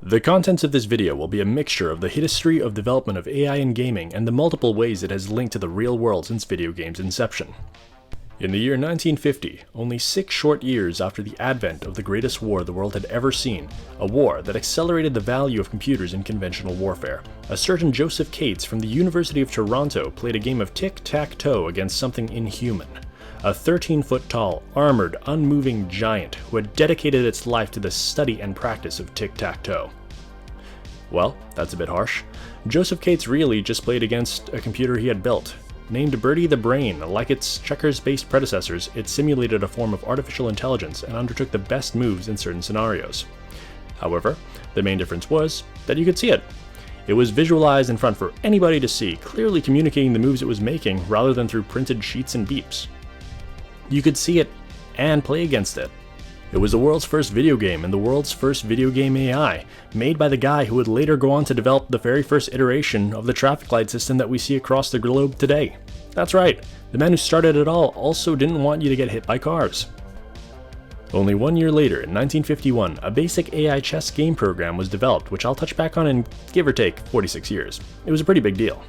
The contents of this video will be a mixture of the history of development of AI in gaming and the multiple ways it has linked to the real world since video games' inception. In the year 1950, only 6 short years after the advent of the greatest war the world had ever seen, a war that accelerated the value of computers in conventional warfare, a certain Joseph Cates from the University of Toronto played a game of tic-tac-toe against something inhuman. A 13-foot-tall, armored, unmoving giant who had dedicated its life to the study and practice of tic-tac-toe. Well, that's a bit harsh. Joseph Cates really just played against a computer he had built. Named Birdie the Brain, like its checkers-based predecessors, it simulated a form of artificial intelligence and undertook the best moves in certain scenarios. However, the main difference was that you could see it. It was visualized in front for anybody to see, clearly communicating the moves it was making rather than through printed sheets and beeps. You could see it and play against it. It was the world's first video game and the world's first video game AI, made by the guy who would later go on to develop the very first iteration of the traffic light system that we see across the globe today. That's right, the man who started it all also didn't want you to get hit by cars. Only 1 year later, in 1951, a basic AI chess game program was developed, which I'll touch back on in give or take 46 years. It was a pretty big deal.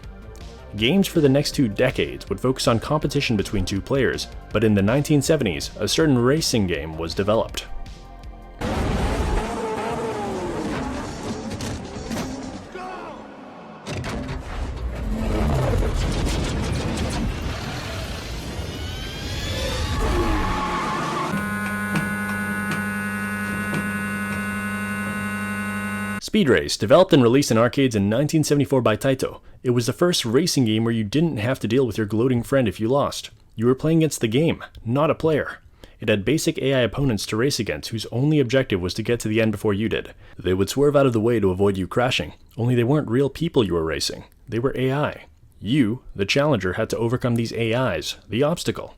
Games for the next 2 decades would focus on competition between 2 players, but in the 1970s, a certain racing game was developed. Speed Race, developed and released in arcades in 1974 by Taito. It was the first racing game where you didn't have to deal with your gloating friend if you lost. You were playing against the game, not a player. It had basic AI opponents to race against whose only objective was to get to the end before you did. They would swerve out of the way to avoid you crashing, only they weren't real people you were racing. They were AI. You, the challenger, had to overcome these AIs, the obstacle.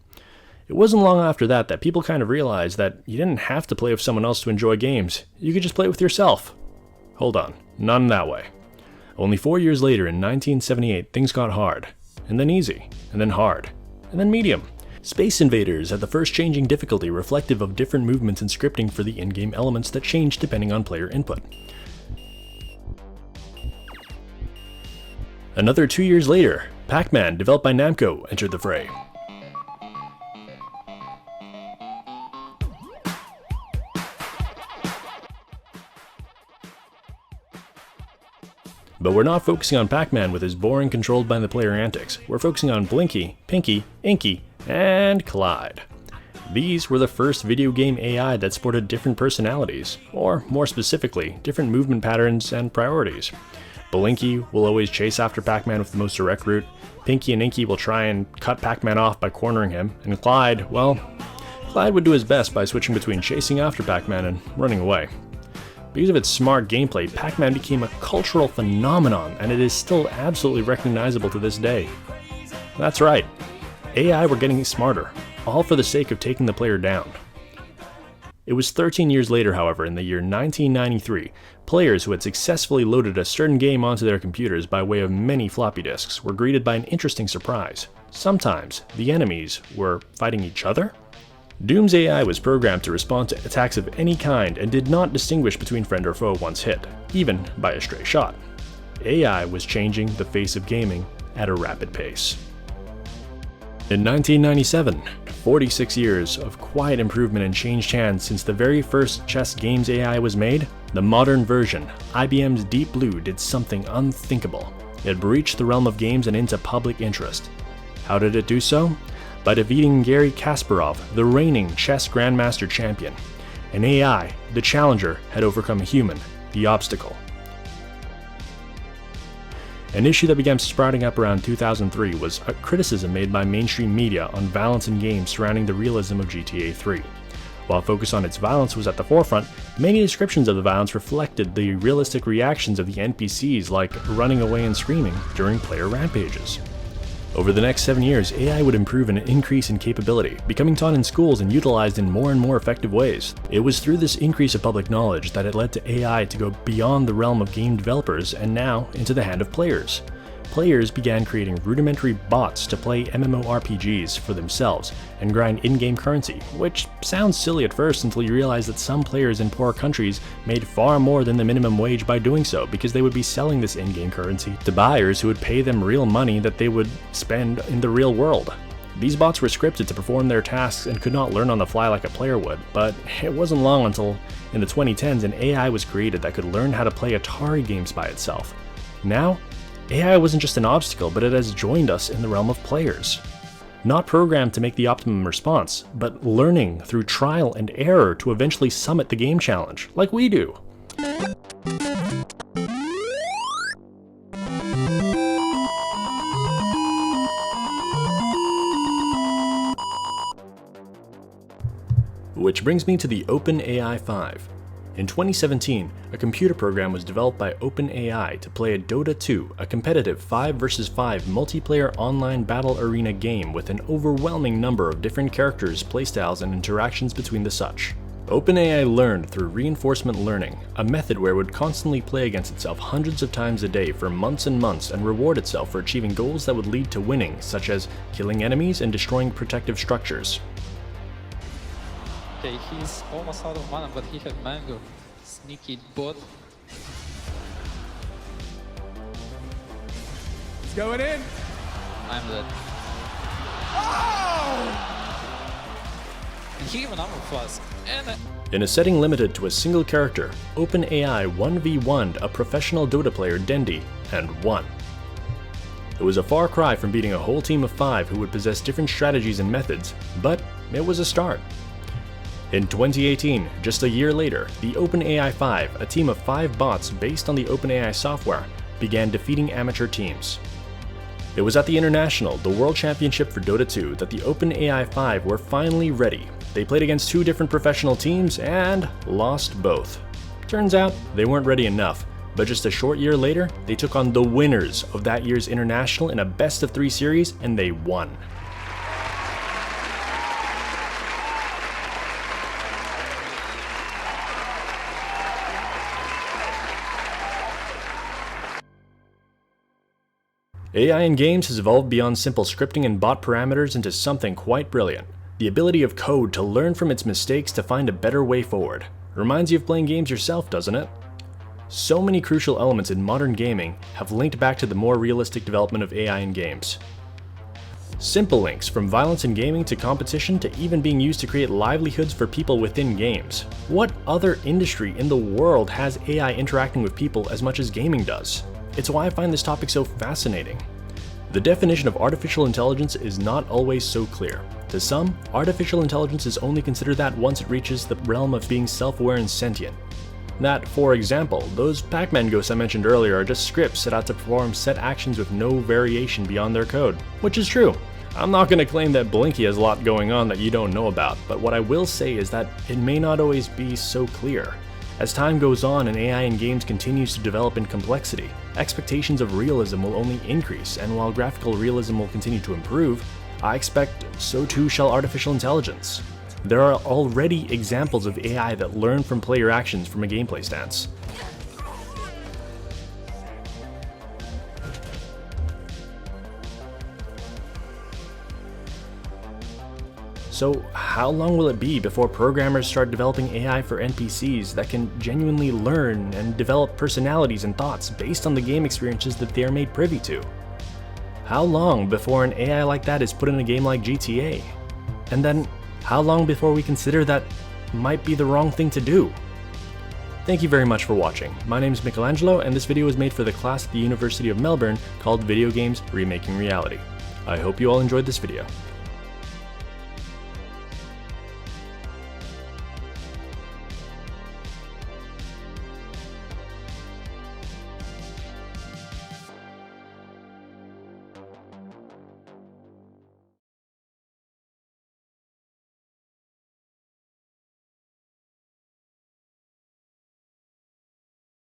It wasn't long after that that people kind of realized that you didn't have to play with someone else to enjoy games. You could just play with yourself. Hold on, not in that way. Only 4 years later, in 1978, things got hard, and then easy, and then hard, and then medium. Space Invaders had the first changing difficulty reflective of different movements and scripting for the in-game elements that changed depending on player input. Another 2 years later, PacMan, developed by Namco, entered the fray. But we're not focusing on PacMan with his boring controlled by the player antics. We're focusing on Blinky, Pinky, Inky, and Clyde. These were the first video game AI that sported different personalities, or more specifically, different movement patterns and priorities. Blinky will always chase after PacMan with the most direct route, Pinky and Inky will try and cut PacMan off by cornering him, and Clyde, well, Clyde would do his best by switching between chasing after PacMan and running away. Because of its smart gameplay, PacMan became a cultural phenomenon, and it is still absolutely recognizable to this day. That's right, AI were getting smarter, all for the sake of taking the player down. It was 13 years later, however, in the year 1993, players who had successfully loaded a certain game onto their computers by way of many floppy disks were greeted by an interesting surprise. Sometimes, the enemies were fighting each other? Doom's AI was programmed to respond to attacks of any kind and did not distinguish between friend or foe once hit, even by a stray shot. AI was changing the face of gaming at a rapid pace. In 1997, 46 years of quiet improvement and changed hands since the very first chess games AI was made, the modern version, IBM's Deep Blue, did something unthinkable. It breached the realm of games and into public interest. How did it do so? By defeating Garry Kasparov, the reigning chess grandmaster champion. An AI, the challenger, had overcome a human, the obstacle. An issue that began sprouting up around 2003 was a criticism made by mainstream media on violence in games surrounding the realism of GTA 3. While focus on its violence was at the forefront, many descriptions of the violence reflected the realistic reactions of the NPCs, like running away and screaming during player rampages. Over the next 7 years, AI would improve and increase in capability, becoming taught in schools and utilized in more and more effective ways. It was through this increase of public knowledge that it led to AI to go beyond the realm of game developers and now into the hand of players. players began creating rudimentary bots to play MMORPGs for themselves and grind in-game currency, which sounds silly at first until you realize that some players in poor countries made far more than the minimum wage by doing so, because they would be selling this in-game currency to buyers who would pay them real money that they would spend in the real world. These bots were scripted to perform their tasks and could not learn on the fly like a player would, but it wasn't long until in the 2010s an AI was created that could learn how to play Atari games by itself. Now, AI wasn't just an obstacle, but it has joined us in the realm of players. Not programmed to make the optimum response, but learning through trial and error to eventually summit the game challenge, like we do. Which brings me to the OpenAI 5. In 2017, a computer program was developed by OpenAI to play a Dota 2, a competitive 5 vs 5 multiplayer online battle arena game with an overwhelming number of different characters, playstyles, and interactions between the such. OpenAI learned through reinforcement learning, a method where it would constantly play against itself hundreds of times a day for months and months and reward itself for achieving goals that would lead to winning, such as killing enemies and destroying protective structures. Okay, he's almost out of mana, but he has Mango. Sneaky bot. It's going in. I'm dead. And he even armor flask. And in a setting limited to a single character, OpenAI 1v1'd a professional Dota player, Dendi, and won. It was a far cry from beating a whole team of 5 who would possess different strategies and methods, but it was a start. In 2018, just a year later, the OpenAI 5, a team of 5 bots based on the OpenAI software, began defeating amateur teams. It was at the International, the World Championship for Dota 2, that the OpenAI 5 were finally ready. They played against 2 different professional teams and lost both. Turns out, they weren't ready enough, but just a short year later, they took on the winners of that year's International in a best-of-3 series, and they won. AI in games has evolved beyond simple scripting and bot parameters into something quite brilliant. The ability of code to learn from its mistakes to find a better way forward. Reminds you of playing games yourself, doesn't it? So many crucial elements in modern gaming have linked back to the more realistic development of AI in games. Simple links from violence in gaming to competition to even being used to create livelihoods for people within games. What other industry in the world has AI interacting with people as much as gaming does? It's why I find this topic so fascinating. The definition of artificial intelligence is not always so clear. To some, artificial intelligence is only considered that once it reaches the realm of being self-aware and sentient. That, for example, those PacMan ghosts I mentioned earlier are just scripts set out to perform set actions with no variation beyond their code, which is true. I'm not going to claim that Blinky has a lot going on that you don't know about, but what I will say is that it may not always be so clear. As time goes on and AI in games continues to develop in complexity, expectations of realism will only increase, and while graphical realism will continue to improve, I expect so too shall artificial intelligence. There are already examples of AI that learn from player actions from a gameplay stance. So how long will it be before programmers start developing AI for NPCs that can genuinely learn and develop personalities and thoughts based on the game experiences that they are made privy to? How long before an AI like that is put in a game like GTA? And then, how long before we consider that might be the wrong thing to do? Thank you very much for watching. My name is Michel Angelo, and this video was made for the class at the University of Melbourne called Video Games Remaking Reality. I hope you all enjoyed this video.